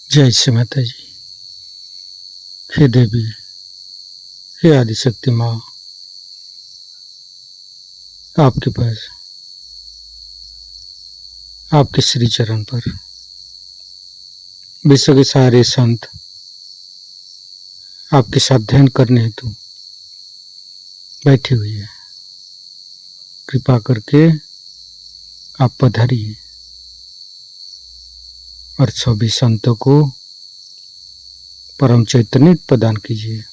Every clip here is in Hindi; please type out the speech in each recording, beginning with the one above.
जय श्री माता जी। हे देवी, हे आदिशक्ति माँ, आपके पास आपके श्री चरण पर विश्व के सारे संत आपके साथ ध्यान करने हेतु बैठी हुई है। कृपा करके आप पधारिए और सभी संतों को परम चैतन्य प्रदान कीजिए।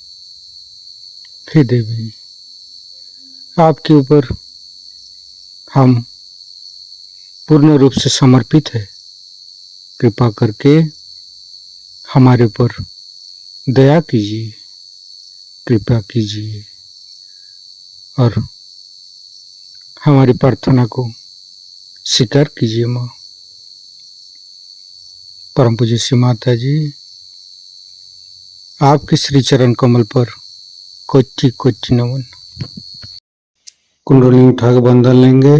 हे देवी, आपके ऊपर हम पूर्ण रूप से समर्पित है। कृपा करके हमारे ऊपर दया कीजिए, कृपा कीजिए और हमारी प्रार्थना को स्वीकार कीजिए। माँ परम पूज्य श्री माता जी, आपके श्री चरण कमल पर कोटि कोटि नमन। कुंडली उठा के बंधन लेंगे।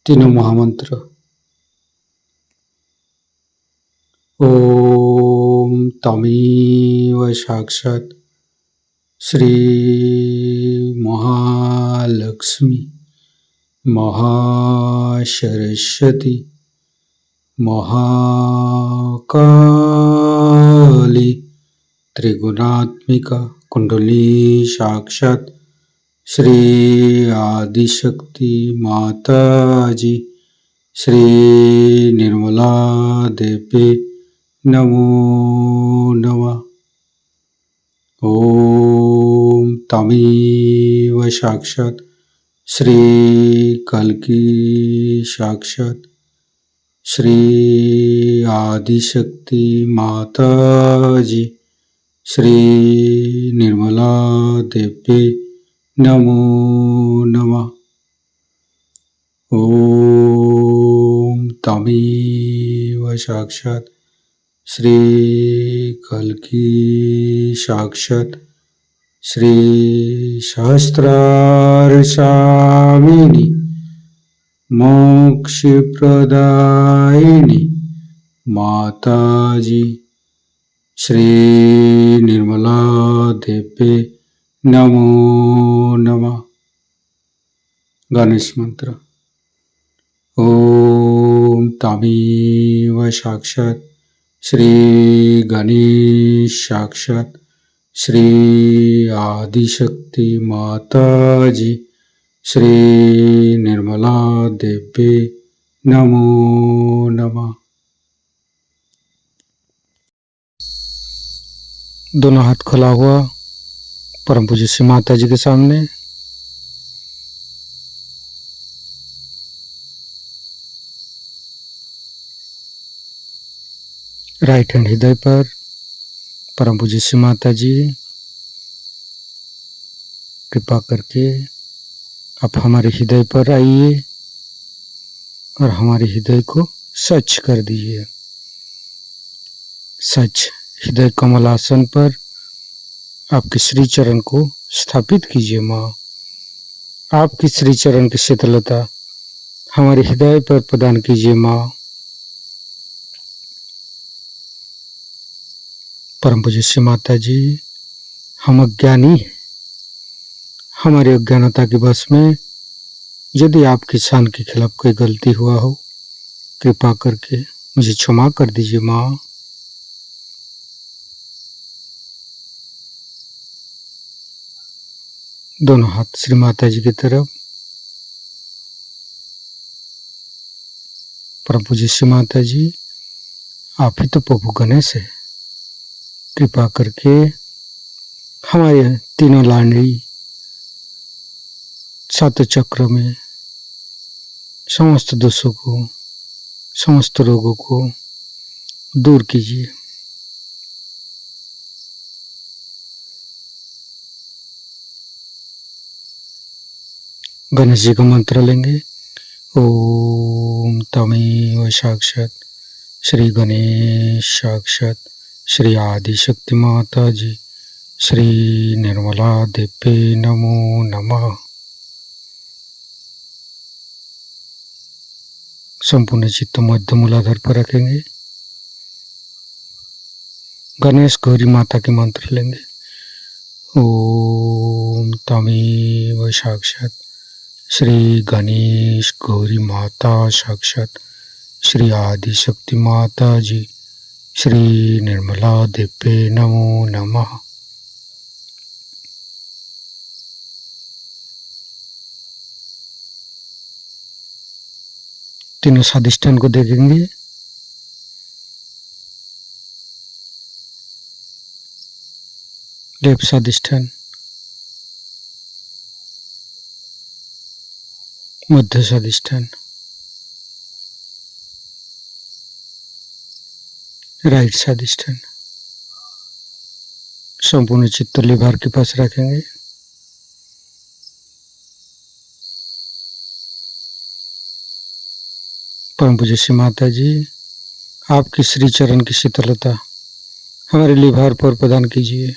तीनों महामंत्र। ओम तमेव साक्षात् श्री महालक्ष्मी महासरस्वती महाकाली त्रिगुणात्मिका कुंडली साक्षात् श्री आदिशक्ति माता जी श्री निर्मला देवी नमो नमः। ओम तमेव साक्षात् श्री कल्की साक्षात् श्री आदिशक्ति माता जी श्री निर्मला देवी नमो नमः। ओम तमेव साक्षात् श्री कल्की साक्षात् श्री सहस्रार स्वामिनी मोक्ष प्रदायिनी माता जी श्री निर्मला देवी नमो नमः। गणेश मंत्र। ओम तमेव साक्षात् श्री गणेश साक्षात् श्री आदिशक्ति माता जी श्री निर्मला देवी नमो नमः। दोनों हाथ खुला हुआ परम पूज्य श्री माता जी के सामने। राइट हैंड हृदय पर। परम पूज्य श्री माता जी, कृपा करके आप हमारे हृदय पर आइए और हमारे हृदय को स्वच्छ कर दीजिए। सच हृदय कमलासन पर आपके श्री चरण को स्थापित कीजिए। माँ, आपकी श्री चरण की शीतलता हमारे हृदय पर प्रदान कीजिए। माँ, परम पूज्य श्री माता जी, हम अज्ञानी हैं। हमारी अज्ञानता के वश में यदि आपकी शान के खिलाफ कोई गलती हुआ हो, कृपा करके मुझे क्षमा कर दीजिए। माँ, दोनों हाथ श्री माता जी की तरफ। परम पूज्य श्री माता जी, आप ही तो प्रभु गणेश है। कृपा करके हमारे तीनों लाडली सात चक्र में समस्त दोषों को, समस्त रोगों को दूर कीजिए। गणेश जी का मंत्र लेंगे। ओम तमेव साक्षात श्री गणेश साक्षात श्री आदि शक्ति माता जी श्री निर्मला देवी नमो नमः। संपूर्ण चित्त मध्य मूलाधार पर रखेंगे। गणेश गौरी माता के मंत्र लेंगे। ओम तमेव साक्षात श्री गणेश गौरी माता साक्षात श्री आदि शक्ति माता जी श्री निर्मला देवी नमो नमः। तीनों स्वादिष्ठान को देखेंगे। लेफ्ट स्वादिष्ठान, मध्य स्वादिष्ठान, राइट स्वादिष्ठान। संपूर्ण चित्त लिभार के पास रखेंगे। परम पूज्य श्री माता जी, आपकी श्री चरण की शीतलता हमारे लिभार पर प्रदान कीजिए।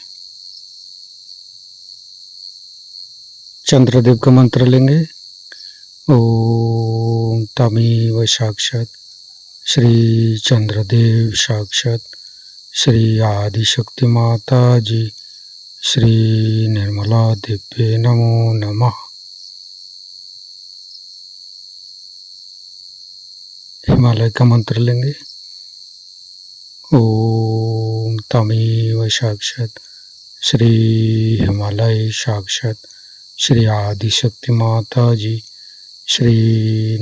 चंद्रदेव का मंत्र लेंगे। ओम तमेव साक्षात श्री चंद्रदेव साक्षात श्री आदि शक्ति माता जी श्री निर्मला देवी नमो नमः। हिमालय का मंत्र लेंगे। ओम तमेव साक्षात श्री हिमालय साक्षात श्री आदि शक्ति माता जी श्री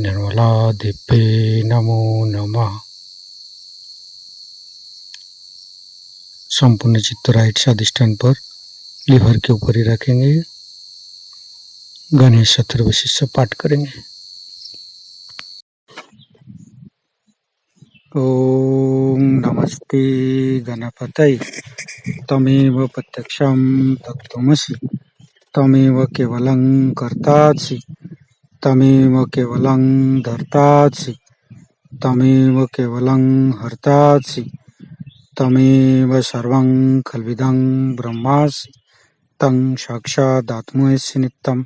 निर्मला देवी नमो नमः। संपूर्ण चित्त राइट स्वादिष्ठान पर लिवर के ऊपर ही रखेंगे। गणेश अथर्वशीर्ष पाठ करेंगे। ओम नमस्ते गणपतये तमेव प्रत्यक्षं तत्त्वमसि तमेव केवलं कर्तासि तमेव केवलं धर्तासि तमेव केवलं हर्तासि तमेव सर्वं खल्विदं ब्रह्मासि तं साक्षादात्मसि नित्यं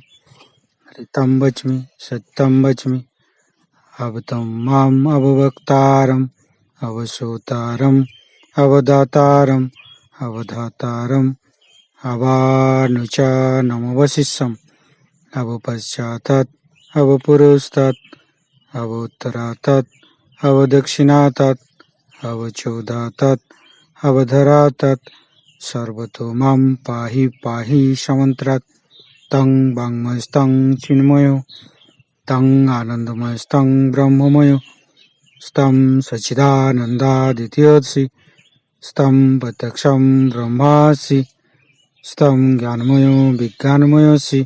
हरितं वच्मि सत्यं वच्मि अवतं माम् अववक्तारम् अवसोतारम् अवदातारम् अवधातारम् अवानुचानमवशिष्यम् अवपश्चातात् अवपुरस्तात् अवोत्तरातात् अवदक्षिणातात् अवचोदातात् अवधरातात् सर्वतो मां पाहि पाहि समन्त्रात् तं वाङ्मयस्तं चिन्मयो तं आनन्दमयस्तं ब्रह्ममयो स्तं सच्चिदानन्दादित्यसि स्तं प्रत्यक्षं ब्रह्मासि स्तं ज्ञानमयो विज्ञानमयोऽसि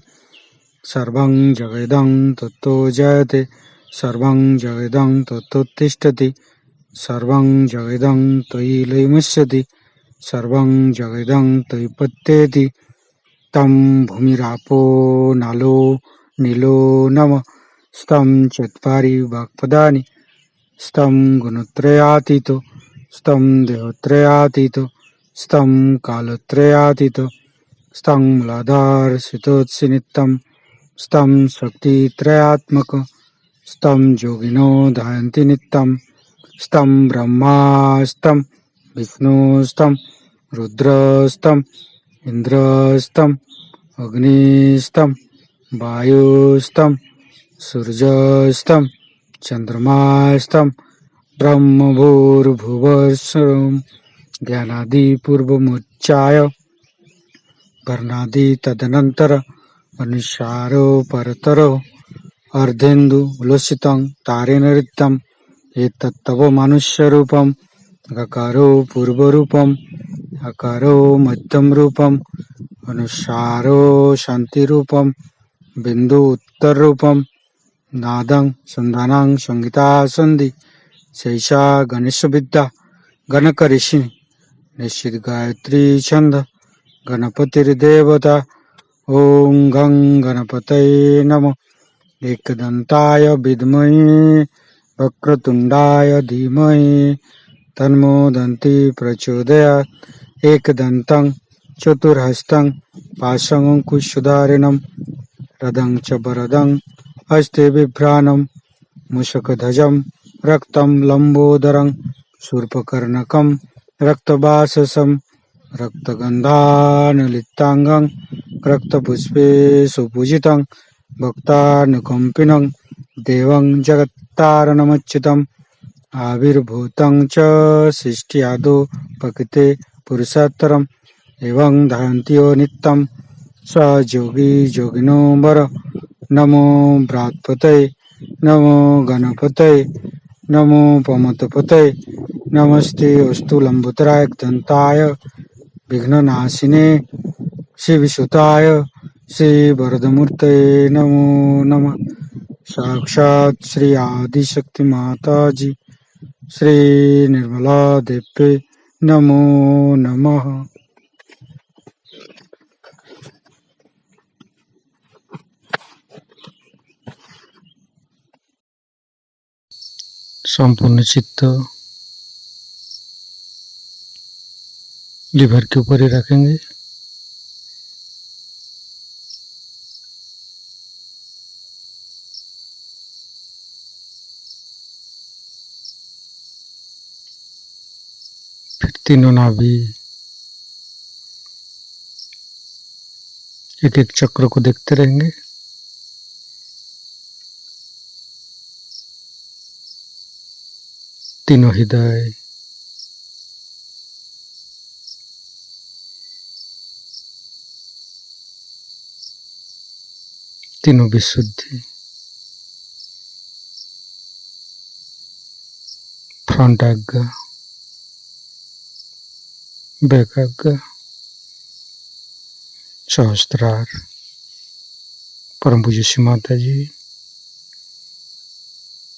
सर्वं जगदं तत्तो जयते सर्वं जगदं तत्तोत्तिष्ठति सर्वं जगदं त्वयि लयमस्यति सर्वं जगदं त्वयि पत्येति तं भूमिरापो नालो नीलो नमः स्तं चत्वारि वाक्पदानि स्तं गुणत्रयातीतो स्तं देहत्रयातीतो स्तं कालत्रयातीतो स्तं मूलाधारस्थितोऽसि नित्यं स्तं शक्तित्रयात्मक स्तं योगिनो ध्यायन्ति नित्यं स्तं ब्रह्मास्तं विष्णुस्तं रुद्रस्तं इन्द्रस्तं अग्निस्तं वायुस्तं सूर्यस्तं चन्द्रमास्तं ब्रह्मभूर्भुवस्सुरं ज्ञानादिपूर्वमुच्चाय वर्णादि तदनन्तर अनुसारो परतरो अर्धेन्दु उल्लसितं तारेण ऋतं एतत्तव मनुष्यरूपम् अकारो पूर्वरूपम् अकारो मध्यम रूपम् अनुसारो शान्तिरूपम् बिन्दु उत्तररूपम् नादं सन्धानं संगीता सन्धि शैषा गणेशविद्या गणक ऋषि निश्चित गायत्री छंद गणपतिर्देवता ओम गं गणपतये नमः। एकदंताय विद्महे वक्रतुंडाय धीमहि तन्नो दन्ति प्रचोदयात्। एकदन्तं चतुर्हस्तं पाशमङ्कुशधारिणं रदं च वरदं हस्ते बिभ्राणं मूषकध्वजं रक्तं लम्बोदरं शूर्पकर्णकं रक्तवाससं रक्तगन्धानुलिप्ताङ्गं रक्तपुष्पे सुपूजितं भक्तानुकम्पिनं देवं जगत्तारणमच्युतम् आविर्भूतं च सृष्ट्यादौ प्रकृते पुरुषोत्तरम् एवं धारन्त्यो नित्यं स योगी योगिनो वर। नमो बृहत्पतये नमो गणपतये नमो पमतपतये नमस्ते अस्तु लंबोदराय दंताय विघ्ननाशिने शिवसुताय श्रीवरदमूर्तये नमो नमः। साक्षात् श्री आदिशक्ति माता जी श्री निर्मला देवी नमो नमः। संपूर्ण चित्त लीवर के ऊपर ही रखेंगे। फिर तीनों नाभि एक एक चक्र को देखते रहेंगे। तीनों हृदय तीनों विशुद्धि फ्रंट आज्ञा बैक आज्ञा सहस्त्रार। परम पूज्य श्री माता जी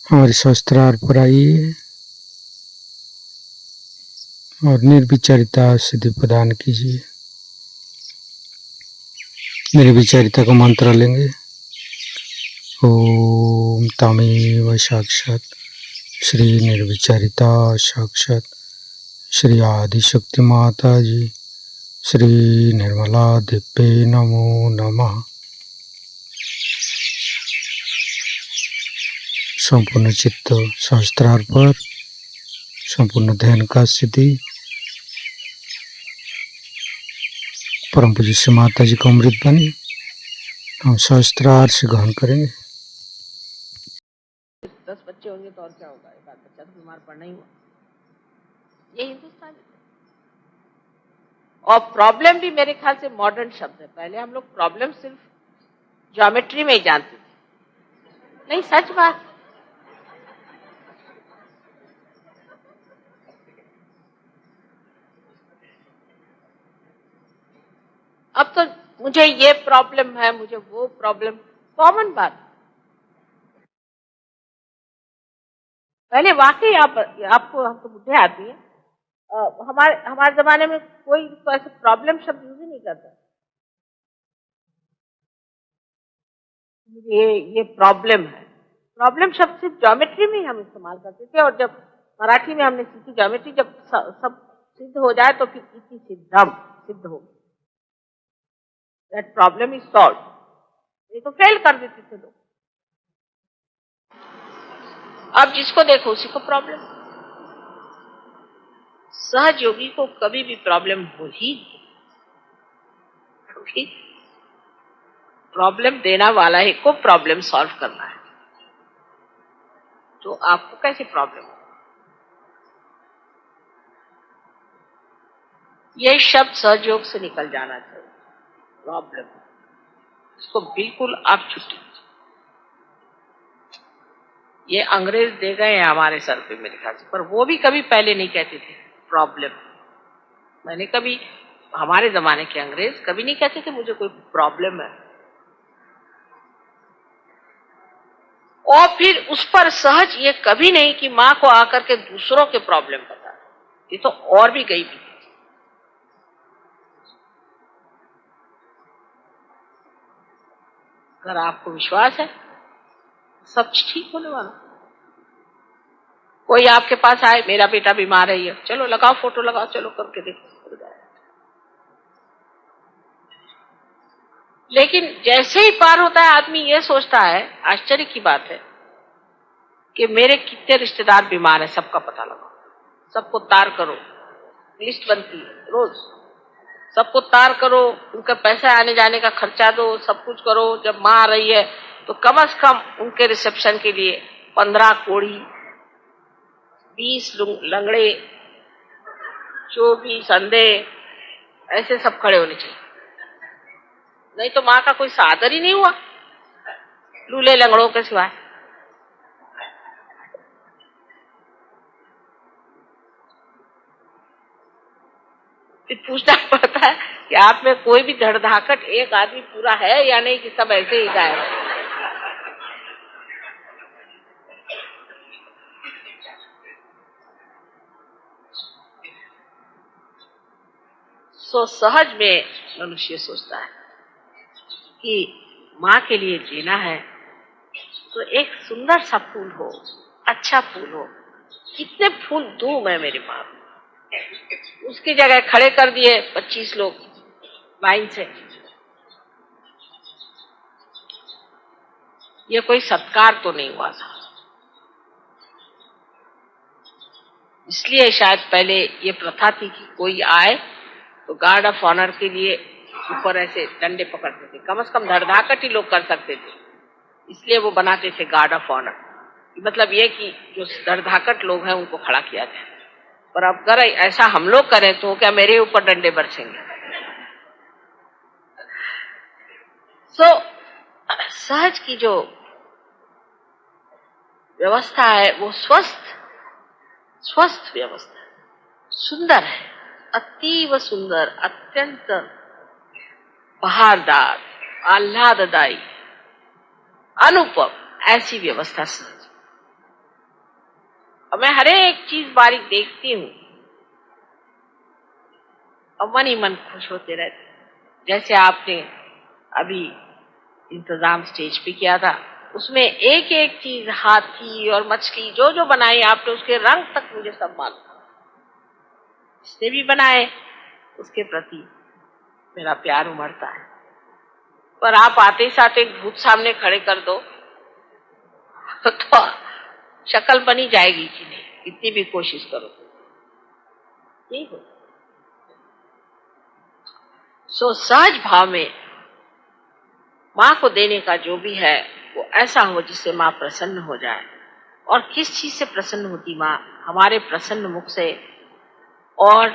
हमारे सहस्त्रार पर आइए और निर्विचारिता सिद्धि प्रदान कीजिए। निर्विचारिता का मंत्र लेंगे। ओम तमेव साक्षात श्री निर्विचारिता साक्षात श्री आदिशक्ति माता जी श्री निर्मला देवी नमो नमः। संपूर्ण चित्त सहस्त्रार पर संपूर्ण ध्यान का स्थिति परम पूज्य श्री माता जी का अमृत बनी हम सहस्त्रार से ग्रहण करेंगे। 10 बच्चे होंगे तो और क्या होगा, एक आध बच्चा तो बीमार पड़ना ही हुआ। ये हिंदुस्तान है। और प्रॉब्लम भी मेरे ख्याल से मॉडर्न शब्द है। पहले हम लोग प्रॉब्लम सिर्फ ज्योमेट्री में ही जानते थे। नहीं, सच बात। अब तो मुझे ये प्रॉब्लम है, मुझे वो प्रॉब्लम, कॉमन बात। पहले वाकई आपको हमको बुद्धि आती है। हमारे जमाने में कोई तो ऐसे प्रॉब्लम शब्द यूज ही नहीं करता। ये प्रॉब्लम है। प्रॉब्लम शब्द सिर्फ ज्योमेट्री में ही हम इस्तेमाल करते थे। और जब मराठी में हमने सीखी ज्योमेट्री, जब सब सिद्ध हो जाए तो फिर इसी सिद्धम सिद्ध होगी। That problem is solve. ये तो फेल कर देते थे लोग। अब जिसको देखो उसी को प्रॉब्लम। सहज योगी को कभी भी प्रॉब्लम हो ही, क्योंकि प्रॉब्लम देना वाला ही को प्रॉब्लम सॉल्व करना है। तो आपको कैसे प्रॉब्लम? ये शब्द सहयोग से निकल जाना चाहिए। प्रॉब्लम इसको बिल्कुल आप छुट्टी। ये अंग्रेज दे गए हैं हमारे सर पे मेरे ख्याल से, पर वो भी कभी पहले नहीं कहते थे प्रॉब्लम। मैंने कभी, हमारे जमाने के अंग्रेज कभी नहीं कहते थे मुझे कोई प्रॉब्लम है। और फिर उस पर सहज ये कभी नहीं कि माँ को आकर के दूसरों के प्रॉब्लम बता। ये तो और भी गई भी। अगर आपको विश्वास है सब ठीक होने वाला। कोई आपके पास आए, मेरा बेटा बीमार है, ये चलो लगाओ, फोटो लगाओ, चलो करके देखो। लेकिन जैसे ही पार होता है आदमी ये सोचता है, आश्चर्य की बात है कि मेरे कितने रिश्तेदार बीमार है, सबका पता लगाओ, सबको तार करो, लिस्ट बनती है रोज, सबको तार करो, उनका पैसा आने जाने का खर्चा दो, सब कुछ करो। जब माँ आ रही है तो कम से कम उनके रिसेप्शन के लिए 15 कोड़ी, 20 लंगड़े, 24 अंधे, ऐसे सब खड़े होने चाहिए। नहीं तो माँ का कोई सादर ही नहीं हुआ लूले लंगड़ों के सिवाय। फिर पूछना पड़ता है कि आप में कोई भी धड़धाकट एक आदमी पूरा है या नहीं, कि सब ऐसे ही गायब। सो सहज में मनुष्य सोचता है कि माँ के लिए जीना है तो एक सुंदर सा फूल हो, अच्छा फूल हो। कितने फूल दूं मैं मेरी माँ को। उसकी जगह खड़े कर दिए 25 लोग लाइन से। ये कोई सत्कार तो नहीं हुआ था। इसलिए शायद पहले ये प्रथा थी कि कोई आए तो गार्ड ऑफ ऑनर के लिए ऊपर ऐसे डंडे पकड़ते थे, कम से कम धड़धाकट ही लोग कर सकते थे, इसलिए वो बनाते थे गार्ड ऑफ ऑनर। मतलब ये कि जो धड़धाकट लोग हैं उनको खड़ा किया जाए। पर अब अगर ऐसा हम लोग करें तो क्या मेरे ऊपर डंडे बरसेंगे। सहज की जो व्यवस्था है वो स्वस्थ व्यवस्था है, सुंदर है, अतीव सुंदर, अत्यंत बहारदार, आह्लाददायी, अनुपम, ऐसी व्यवस्था सहज। और मैं हर एक चीज बारीक देखती हूँ और मन ही मन खुश होते रहते। जैसे आपने अभी इंतजाम स्टेज पे किया था, उसमें एक एक चीज, हाथी और मछली जो जो बनाई आपने, उसके रंग तक मुझे सब मालूम। जिसने भी बनाए उसके प्रति मेरा प्यार उमड़ता है। पर आप आते ही साथ एक भूत सामने खड़े कर दो तो शक्ल बनी जाएगी कि नहीं, कितनी भी कोशिश करो नहीं हो। सहज भाव में माँ को देने का जो भी है वो ऐसा हो जिससे माँ प्रसन्न हो जाए। और किस चीज से प्रसन्न होती माँ? हमारे प्रसन्न मुख से। और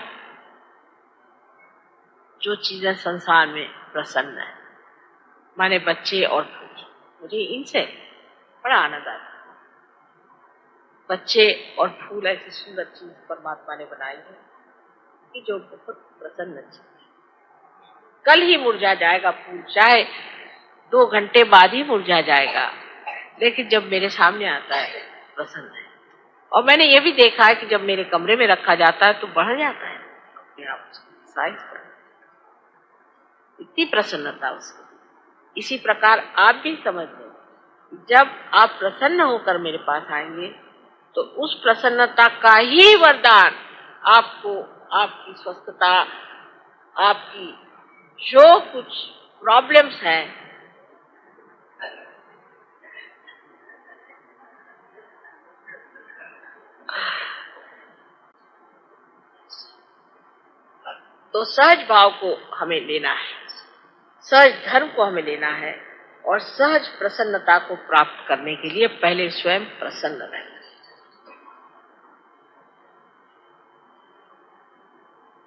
जो चीजें संसार में प्रसन्न है, माने बच्चे और फूल, मुझे इनसे बड़ा आनंद आता है। बच्चे और फूल ऐसी सुंदर चीज परमात्मा ने बनाई है कि जो बहुत प्रसन्न चीज। कल ही मुरझा जाएगा फूल, चाहे 2 घंटे बाद ही मुरझा जाएगा, लेकिन जब मेरे सामने आता है प्रसन्न है। और मैंने ये भी देखा है कि जब मेरे कमरे में रखा जाता है तो बढ़ जाता है अपने आप साइज पर, इतनी प्रसन्नता उसकी। इसी प्रकार आप भी समझ लें, जब आप प्रसन्न होकर मेरे पास आएंगे तो उस प्रसन्नता का ही वरदान आपको, आपकी स्वस्थता, आपकी जो कुछ प्रॉब्लम्स हैं, तो सहज भाव को हमें लेना है, सहज धर्म को हमें लेना है। और सहज प्रसन्नता को प्राप्त करने के लिए पहले स्वयं प्रसन्न रहें।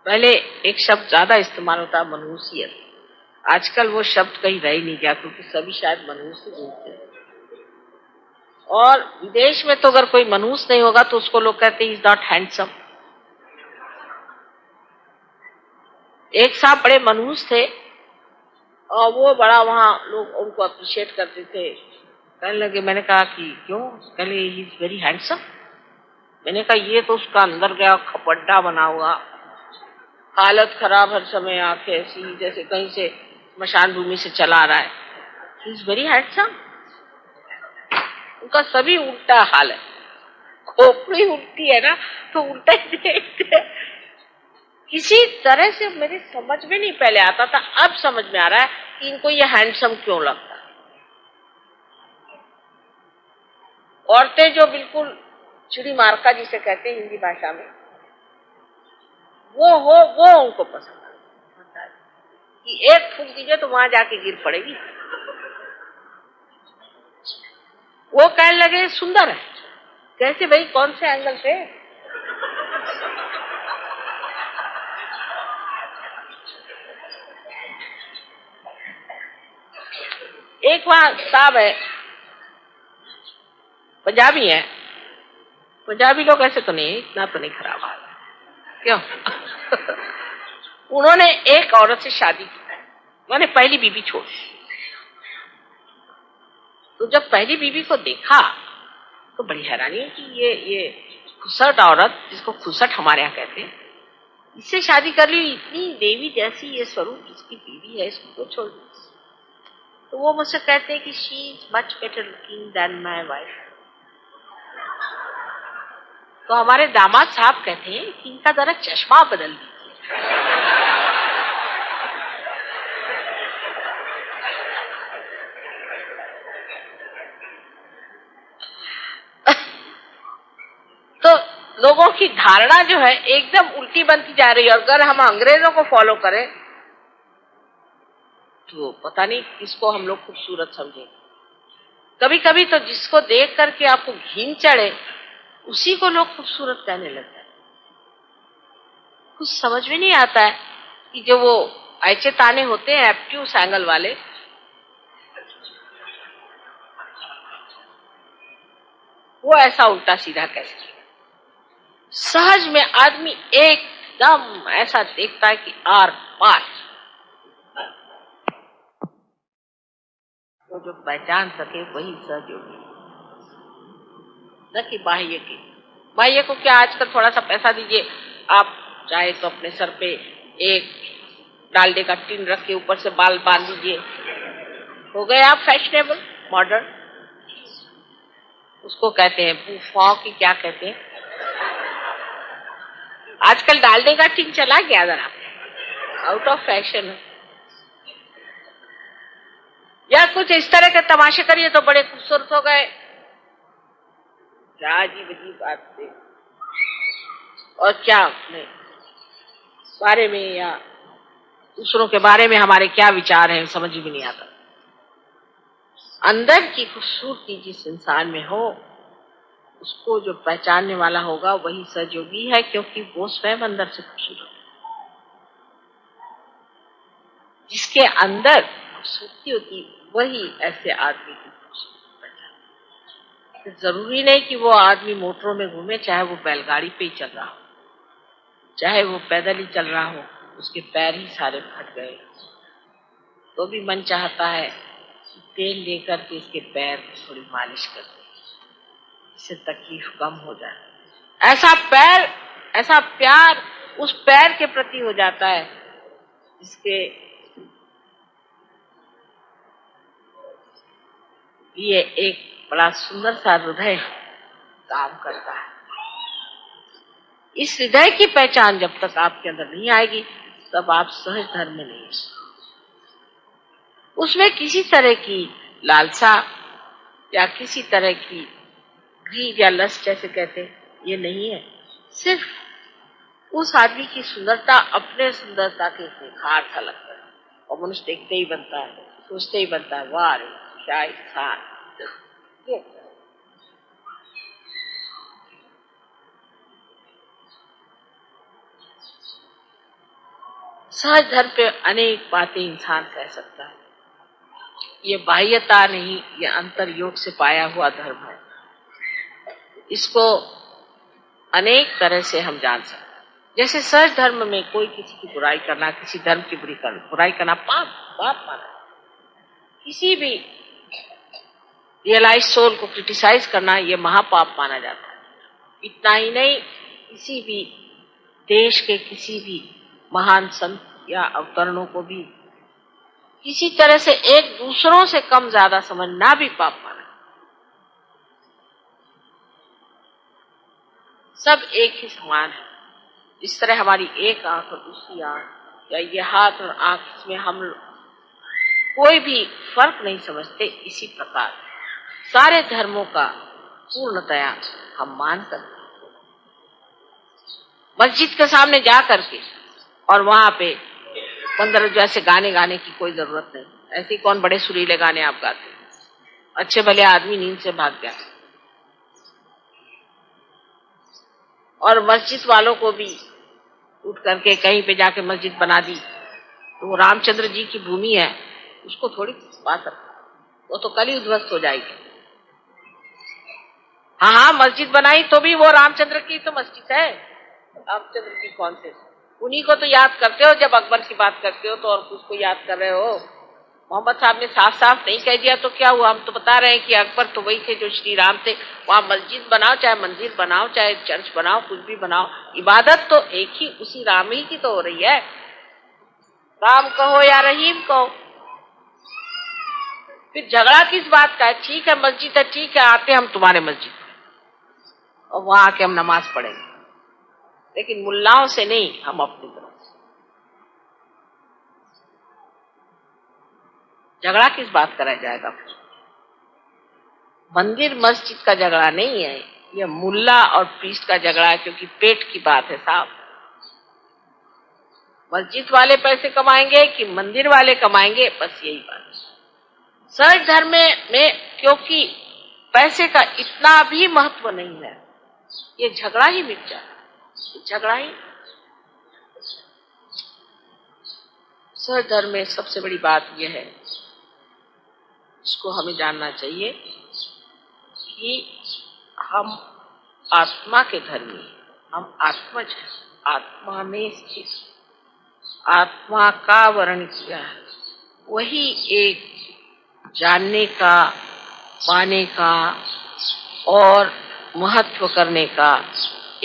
पहले एक शब्द ज्यादा इस्तेमाल होता है, मनहूसियत। आजकल वो शब्द कहीं रह ही नहीं गया, क्योंकि सभी शायद मनहूस ही बोलते हैं। और विदेश में तो अगर कोई मनहूस नहीं होगा तो उसको लोग कहते हैं इज नॉट हैंडसम। एक साहब बड़े मनहूस थे और वो बड़ा वहां लोग उनको अप्रिशिएट करते थे। कहने लगे, मैंने कहा कि क्यों? कहले ही इज वेरी हैंडसम। मैंने कहा ये तो उसका अंदर गया खपड्डा बना हुआ, हालत खराब, हर समय आंखें ऐसी जैसे कहीं से स्मशान भूमि से चला रहा है। He is very handsome. उनका सभी उल्टा हाल है, खोपड़ी उल्टी है ना तो उल्टा ही देखते हैं। किसी तरह से मेरी समझ में नहीं पहले आता था, अब समझ में आ रहा है कि इनको ये हैंडसम क्यों लगता है। औरतें जो बिल्कुल चिड़ी मारका जिसे कहते हैं हिंदी भाषा में, वो उनको पसंद आता है कि एक फूंक दीजिए तो वहां जाके गिर पड़ेगी। वो कहने लगे सुंदर है। कैसे भाई, कौन से एंगल से? एक वहां साहब है, पंजाबी है। पंजाबी लोग ऐसे तो नहीं, इतना तो नहीं खराब हाल है। क्यों? उन्होंने एक औरत से शादी की, मैंने पहली बीवी छोड़ दी। तो जब पहली बीवी को देखा तो बड़ी हैरानी है कि ये खुसट औरत, जिसको खुसट हमारे यहाँ कहते हैं, इससे शादी कर ली। इतनी देवी जैसी ये स्वरूप जिसकी बीवी है, इसको तो छोड़ दी। तो वो मुझसे कहते हैं कि she is much better looking than my wife. तो हमारे दामाद साहब कहते हैं कि इनका जरा चश्मा बदल दीजिए। तो लोगों की धारणा जो है एकदम उल्टी बनती जा रही है। और अगर हम अंग्रेजों को फॉलो करें तो पता नहीं किसको हम लोग खूबसूरत समझेंगे। कभी कभी तो जिसको देख करके आपको घिन चढ़े उसी को लोग खूबसूरत कहने लगते हैं। कुछ समझ में नहीं आता है कि जो वो ऐचे ताने होते हैं एप्ट्यूस एंगल वाले, वो ऐसा उल्टा सीधा कैसे? सहज में आदमी एकदम ऐसा देखता है कि आर पार। तो जो पहचान सके वही सहज होगी, न कि बाह्य की। बाह्य को क्या, आजकल थोड़ा सा पैसा दीजिए, आप चाहे तो अपने सर पे एक डालडे का टिन रख के ऊपर से बाल बांध दीजिए, हो गए आप फैशनेबल मॉडर्न। उसको कहते हैं बूफा की, क्या कहते हैं आजकल, डालडे का टिन चला गया, जरा आउट ऑफ फैशन है। या कुछ इस तरह के तमाशे करिए तो बड़े खूबसूरत हो गए। क्या अजीब अजीब बात है। और क्या अपने बारे में या दूसरों के बारे में हमारे क्या विचार हैं, समझ भी नहीं आता। अंदर की खूबसूरती जिस इंसान में हो उसको जो पहचानने वाला होगा वही सहयोगी है, क्योंकि वो स्वयं अंदर से खूबसूरत है। जिसके अंदर खूबसूरती होती वही ऐसे आदमी की खूबसूरती पहचान। जरूरी नहीं कि वो आदमी मोटरों में घूमे, चाहे वो बैलगाड़ी पे ही चल रहा हो, चाहे वो पैदल ही चल रहा हो, उसके पैर ही सारे फट गए तो भी मन चाहता है तेल लेकर के इसके पैर थोड़ी मालिश कर दे, इससे तकलीफ कम हो जाए। ऐसा पैर, ऐसा प्यार उस पैर के प्रति हो जाता है जिसके लिए एक बड़ा सुंदर सा हृदय काम करता है। इस हृदय की पहचान जब तक आपके अंदर नहीं आएगी तब आप सहज धर्म में नहीं हैं। उसमें किसी तरह की लालसा या किसी तरह की ग्रीड या लस्ट जैसे कहते हैं, ये नहीं है। सिर्फ उस आदमी की सुंदरता अपने सुंदरता के निखार सा लगता है और मनुष्य देखते ही बनता है, सोचते ही बनता है, वाह रे क्या इंसान। सहज धर्म पे अनेक बातें इंसान कह सकता है। ये बाह्यता नहीं, ये अंतर योग से पाया हुआ धर्म है। इसको अनेक तरह से हम जान सकते हैं। जैसे सहज धर्म में कोई किसी की बुराई करना, किसी धर्म की बुराई करना पाप माना। किसी भी रियलाइज सोल को क्रिटिसाइज करना ये महापाप माना जाता है। इतना ही नहीं, किसी भी देश के किसी भी महान संत या अवतरणों को भी किसी तरह से एक दूसरों से कम ज्यादा समझना भी पाप माना। सब एक ही समान है। जिस तरह हमारी एक आंख और दूसरी आंख, या ये हाथ और आंख, इसमें हम कोई भी फर्क नहीं समझते, इसी प्रकार सारे धर्मों का पूर्णतया हम मानकर मस्जिद के सामने जा करके और वहां पे 15 जैसे गाने गाने की कोई जरूरत नहीं। ऐसे कौन बड़े सुरीले गाने आप गाते, अच्छे भले आदमी नींद से भाग गया। और मस्जिद वालों को भी उठ करके कहीं पे जाके मस्जिद बना दी तो वो रामचंद्र जी की भूमि है, उसको थोड़ी बात रखा, वो तो कल ही उद्ध्वस्त हो जाएगी। हाँ, मस्जिद बनाई तो भी वो रामचंद्र की तो मस्जिद है, रामचंद्र की कौन से, उन्हीं को तो याद करते हो। जब अकबर की बात करते हो तो और उसको याद कर रहे हो। मोहम्मद साहब ने साफ साफ नहीं कह दिया तो क्या हुआ, हम तो बता रहे हैं कि अकबर तो वही थे जो श्री राम थे। वहां मस्जिद बनाओ, चाहे मंदिर बनाओ, चाहे चर्च बनाओ, कुछ भी बनाओ, इबादत तो एक ही उसी राम ही की तो हो रही है। राम कहो या रहीम कहो, फिर झगड़ा किस बात का है। ठीक है मस्जिद है, ठीक है आते हम तुम्हारे मस्जिद और वहां आके हम नमाज पढ़ेंगे, लेकिन मुल्लाओं से नहीं, हम अपनी तरफ से। झगड़ा किस बात कराया जाएगा। मंदिर मस्जिद का झगड़ा नहीं है, यह मुल्ला और प्रीस्ट का झगड़ा है, क्योंकि पेट की बात है साहब। मस्जिद वाले पैसे कमाएंगे कि मंदिर वाले कमाएंगे, बस यही बात है। सहज धर्म में क्योंकि पैसे का इतना भी महत्व नहीं है, ये झगड़ा ही मिट जाए, झगड़ा ही। सहज धर्म में सबसे बड़ी बात यह है, इसको हमें जानना चाहिए कि हम आत्मा के धर्मी, हम आत्मज हैं, आत्मा में स्थित, आत्मा का वर्ण किया है, वही एक जानने का, पाने का और महत्व करने का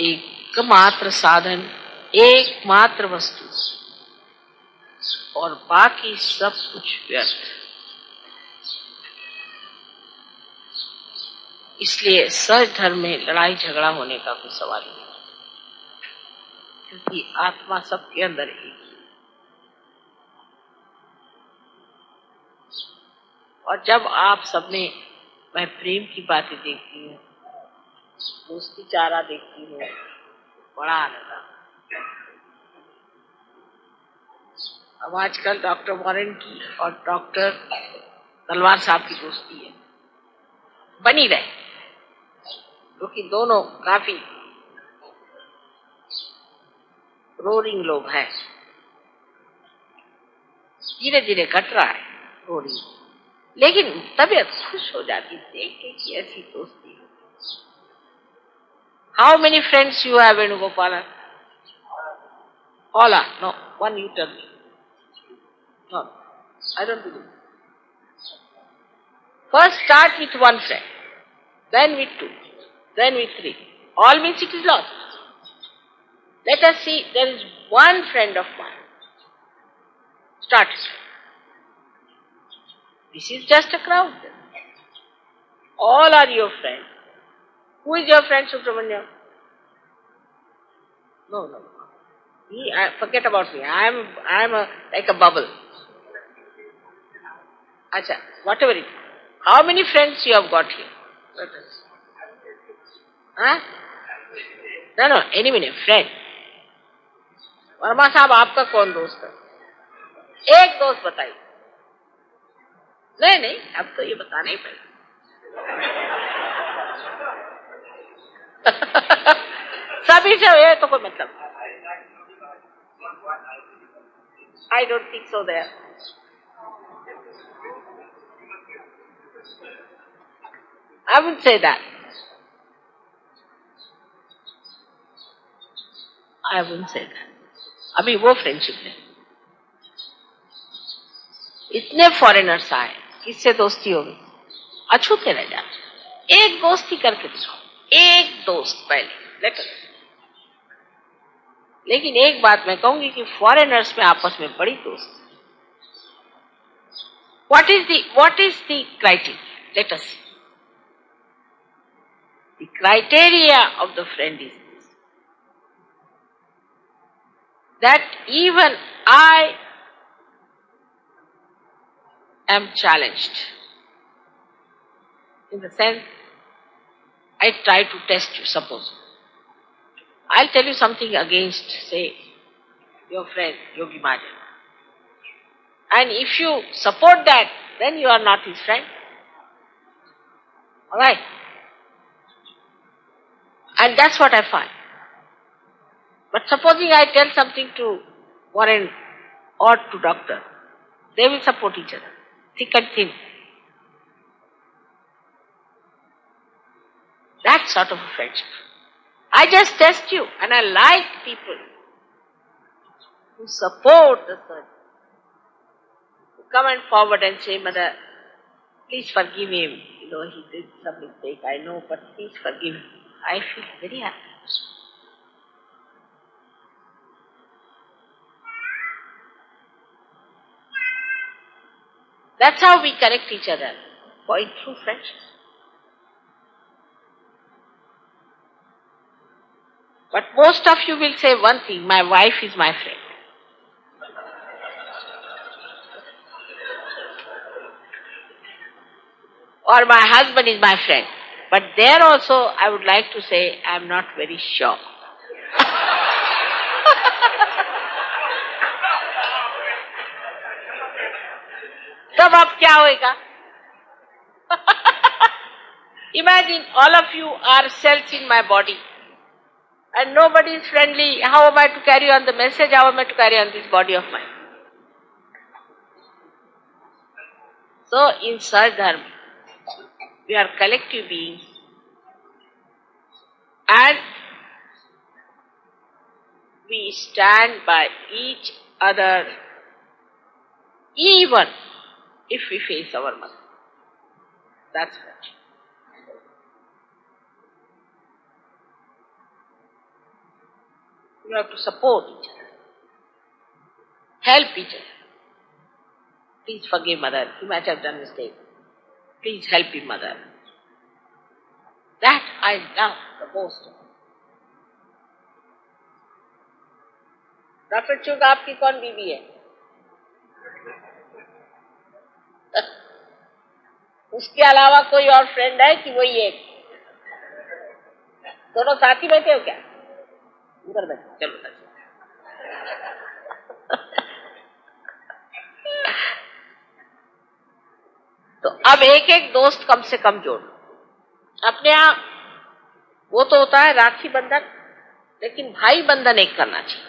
एकमात्र साधन, एकमात्र वस्तु, और बाकी सब कुछ व्यर्थ। इसलिए सहज धर्म में लड़ाई झगड़ा होने का कोई सवाल नहीं, क्योंकि आत्मा सबके अंदर एक ही। और जब आप सब में मैं प्रेम की बातें देखती हूँ, दोस्ती चारा देखती हूँ, बड़ा आनंद आता है। अब आजकल डॉक्टर वॉरेन की और डॉक्टर तलवार साहब की दोस्ती है, बनी रहे, क्योंकि दोनों काफी रोरिंग लोग हैं। धीरे धीरे घट रहा है रोरिंग, लेकिन तबीयत खुश हो जाती देख के कि ऐसी दोस्ती। How many friends you have Venugopal? All are? No, one you tell me. No, I don't believe. First start with one friend, then with two, then with three. All means it is lost. Let us see, there is one friend of mine. Start. This is just a crowd. All are your friends. Who is your friend, Subramanyam? No. Forget about me. I am like a bubble. Acha, whatever it is. How many friends you have got here? Let us. Huh? No, any minute, friend. Verma साहब आपका कौन दोस्त है? एक दोस्त बताइए। नहीं, अब तो ये बताना ही पड़ेगा। सभी से ये तो कोई मतलब। I don't think so there. I wouldn't say that. I wouldn't say that. अभी वो फ्रेंडशिप है। इतने फॉरेनर्स आए, किससे दोस्ती होगी? अछूते रह जाते। एक दोस्ती करके दिखाओ, एक दोस्त पहले। Let us. लेकिन एक बात मैं कहूंगी कि फॉरेनर्स में आपस में बड़ी दोस्ती। What is the criteria? Let us see. The criteria of the friend is this, that even I am challenged. In the sense, I try to test you, suppose. I'll tell you something against, say, your friend, Yogi Mahajan. And if you support that, then you are not his friend. Alright? And that's what I find. But supposing I tell something to Warren or to doctor, they will support each other, thick and thin. That sort of a friendship. I just test you, and I like people who support the surgeon, who come and forward and say, Mother, please forgive him. You know, he did some mistake, I know, but please forgive him. I feel very happy. That's how we correct each other, going through friendship. But most of you will say one thing, my wife is my friend. Or my husband is my friend. But there also I would like to say, I am not very sure. तब अब क्या होएगा? Imagine all of you are cells in my body and nobody is friendly. How am I to carry on the message? How am I to carry on this body of mine? So in Sahaj Dharma, we are collective beings and we stand by each other even if we face our mother. That's what. You have to support each other, help each other. Please forgive mother, he might have done mistake. Please help him, mother. That I love the most. Doctor चुग आपकी कौन बीवी है? उसके अलावा कोई और फ्रेंड है कि वही एक? दोनों साथ ही बैठे हो क्या? उधर बैठो, चलो उधर। तो अब एक एक दोस्त कम से कम जोड़ो अपने यहाँ। वो तो होता है राखी बंधन, लेकिन भाई बंधन एक करना चाहिए।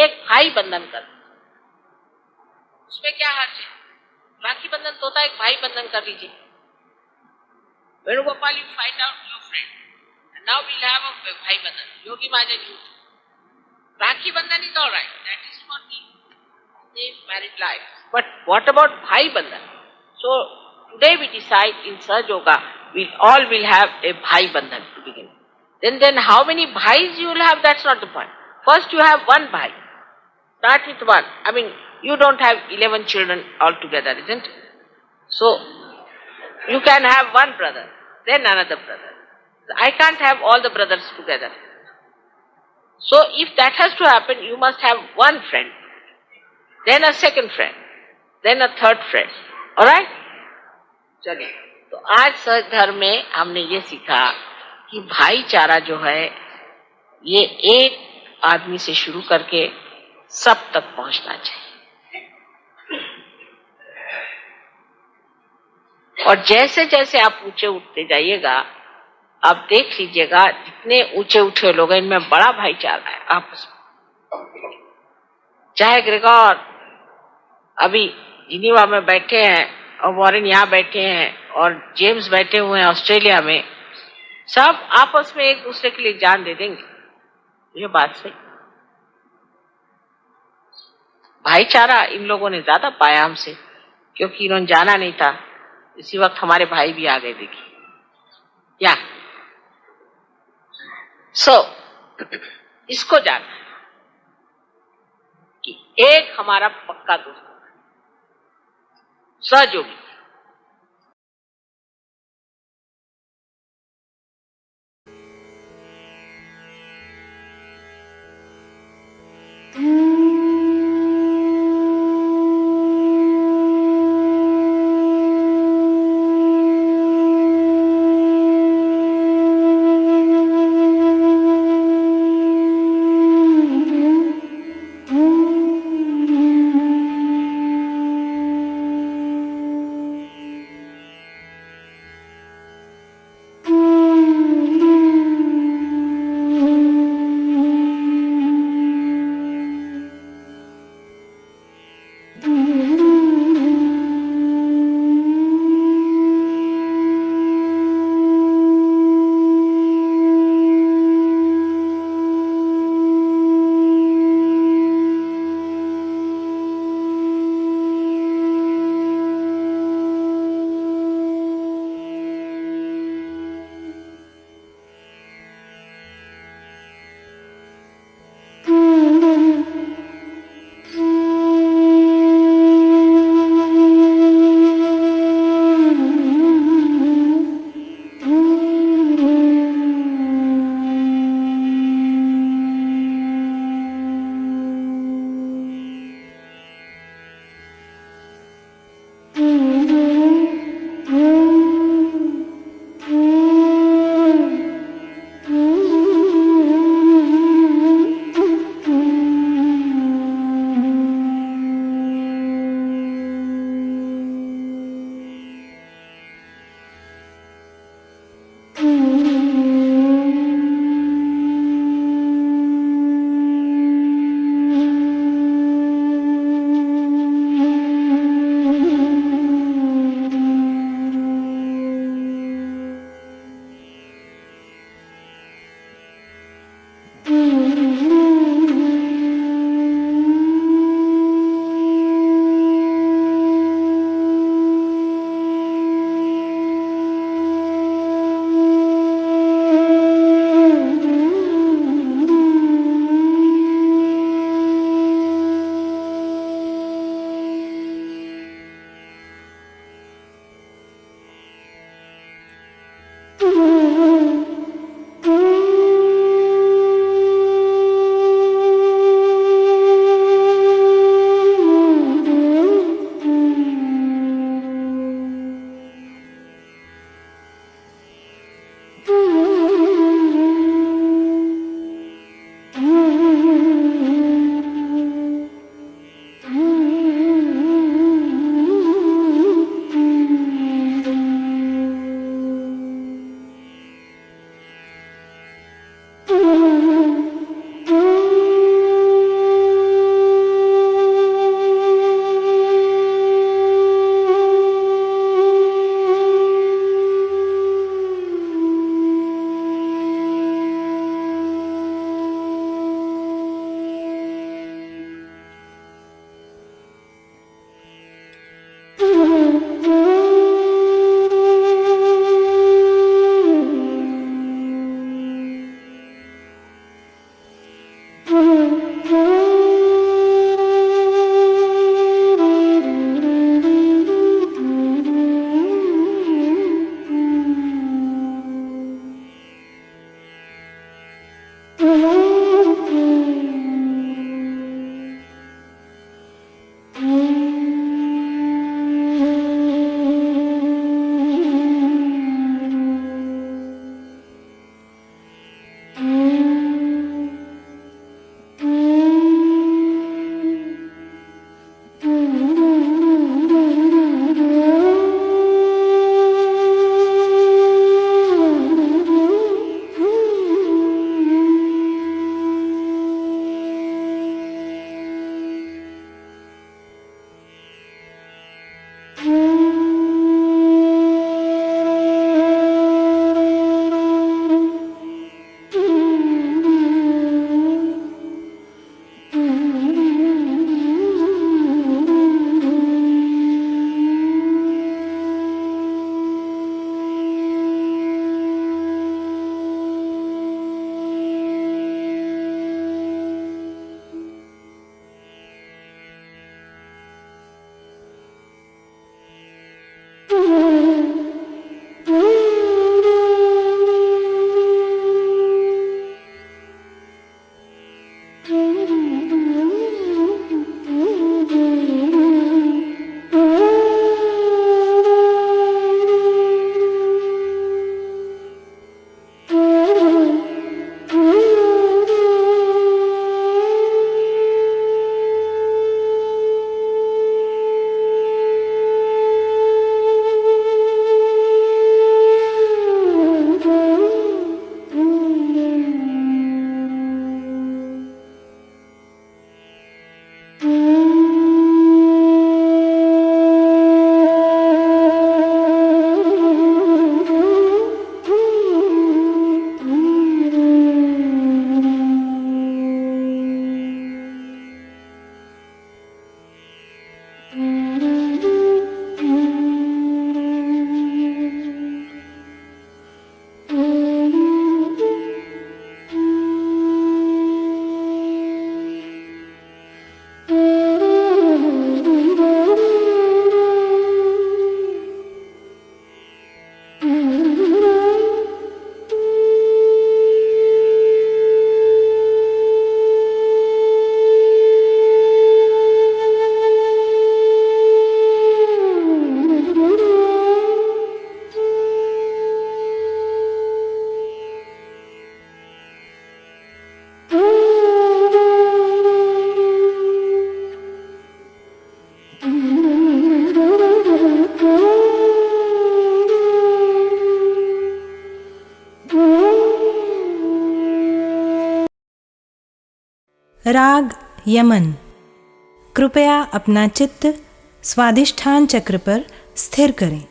एक भाई बंधन कर, उसमें क्या हर्ज है? राखी बंधन तो होता है, एक भाई बंधन कर लीजिए। Venugopal, you find out your friend, and now we'll have a भाई बंधन. Yogi Mahajan used. Rakhi Bandhan is all right. That is for the same married life. But what about Bhai Bandhan? So today we decide in Sahaj Yoga, we all will have a Bhai Bandhan to begin. Then how many Bhais you will have? That's not the point. First you have one Bhai. Start with one. I mean, you don't have 11 children altogether, isn't it? So you can have one brother, then another brother. I can't have all the brothers together. So if that has to happen, you must have one friend, then a second friend, then a third friend. Alright? चलिए, तो आज सहज धर्म में हमने ये सीखा कि भाईचारा जो है ये एक आदमी से शुरू करके सब तक पहुंचना चाहिए। और जैसे जैसे आप ऊंचे उठते जाइएगा, आप देख लीजिएगा जितने ऊंचे उठे लोग हैं इनमें बड़ा भाईचारा है आपस में। चाहे ग्रेगोर अभी जिनीवा में बैठे हैं और वॉरेन यहाँ बैठे हैं और जेम्स बैठे हुए हैं ऑस्ट्रेलिया में, सब आपस में एक दूसरे के लिए जान दे देंगे। ये बात सही। भाईचारा इन लोगों ने ज्यादा पाया हमसे, क्योंकि इन्होंने जाना नहीं था। इसी वक्त हमारे भाई भी आ गए, देखिए। या सो इसको जानना है कि एक हमारा पक्का दोस्त है, सहयोगी। राग यमन। कृपया अपना चित्त स्वादिष्ठान चक्र पर स्थिर करें।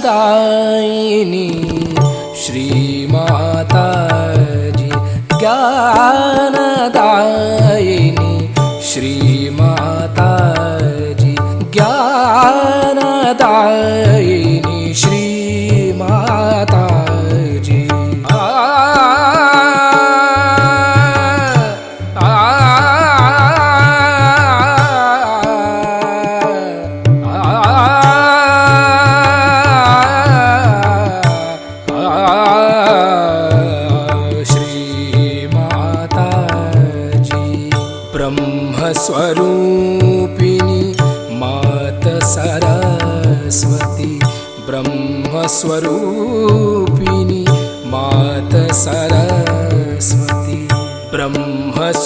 ज्ञानदायिनी श्री माता जी, ज्ञानदायिनी श्री माता जी, ज्ञानदायिनी श्री माता जी। स्वरूपिणी मात सरस्वती, ब्रह्मस्वरूपिणी मात सरस्वती, ब्रह्मस्वरूपिणी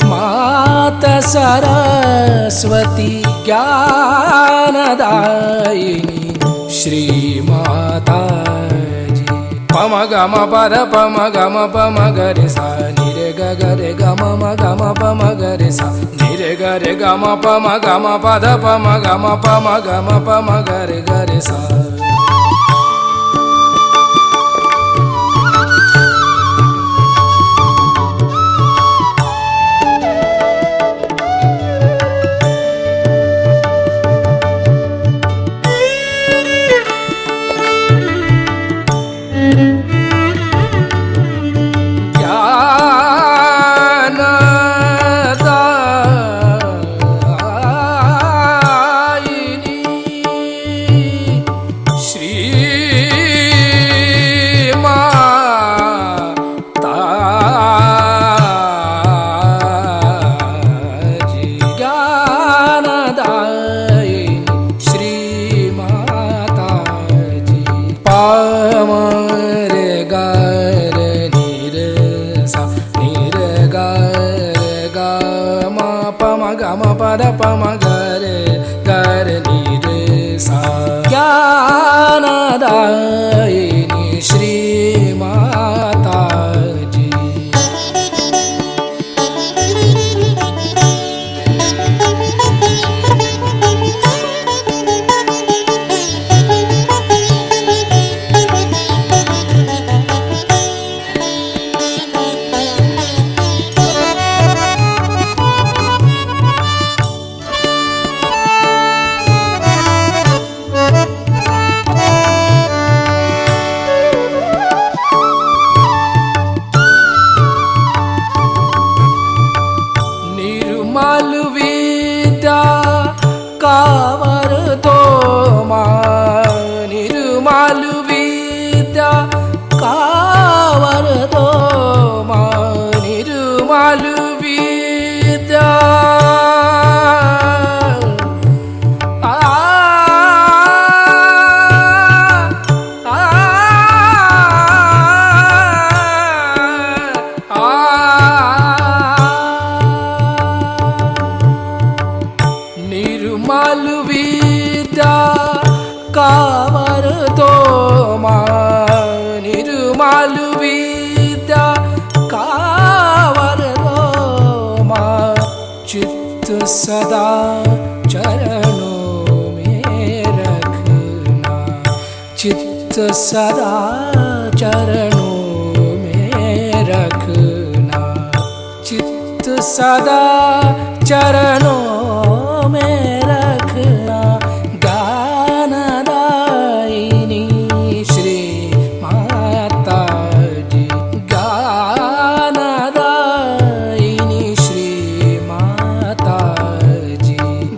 मात सरस्वती, ज्ञानदायिनी श्री माता जी। पम गम पद पम गम पम गरे सा नि रे ग रे ग म गम पम गरे सा नि रे ग म पम गम पद पम गम पम गरे सा। ज्ञानदायिनी श्री माता जी। सदा चरणों में रखना, चित्त सदा चरणों में रखना, सदा चरणों में रखना ज्ञानदायिनी श्री माता जी ज्ञानदायिनी श्री माता जी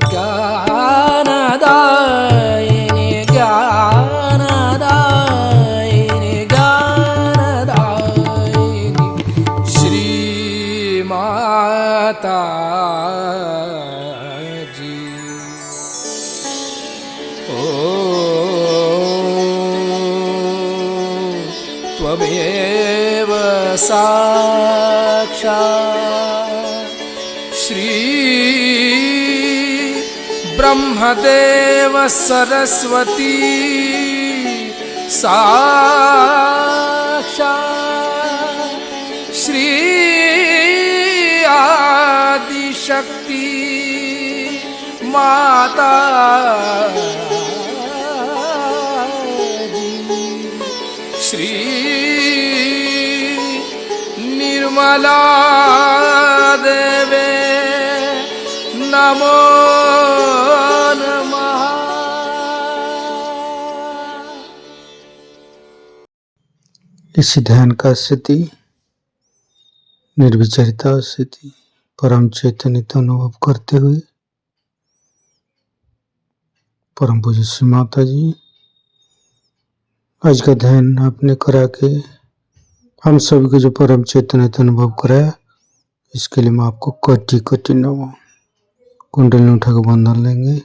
ज्ञानदायिनी ज्ञानदायिनी ज्ञानदायिनी श्री माता जी ओ त्वमेव साक्षात् श्री ब्रह्मदेव सरस्वती साक्षात् श्री आदिशक्ति माता जी श्री निर्मला देवे नमो नमः। इसी ध्यान का स्थिति, निर्विचारिता स्थिति, परम चैतन्य अनुभव करते हुए परम पूज्य श्री माता जी आज का ध्यान आपने करा के हम सभी को जो परम चैतन्य अनुभव कराया, इसके लिए मैं आपको कोटि कोटि नमः। कुंडली उठा के बंधन लेंगे।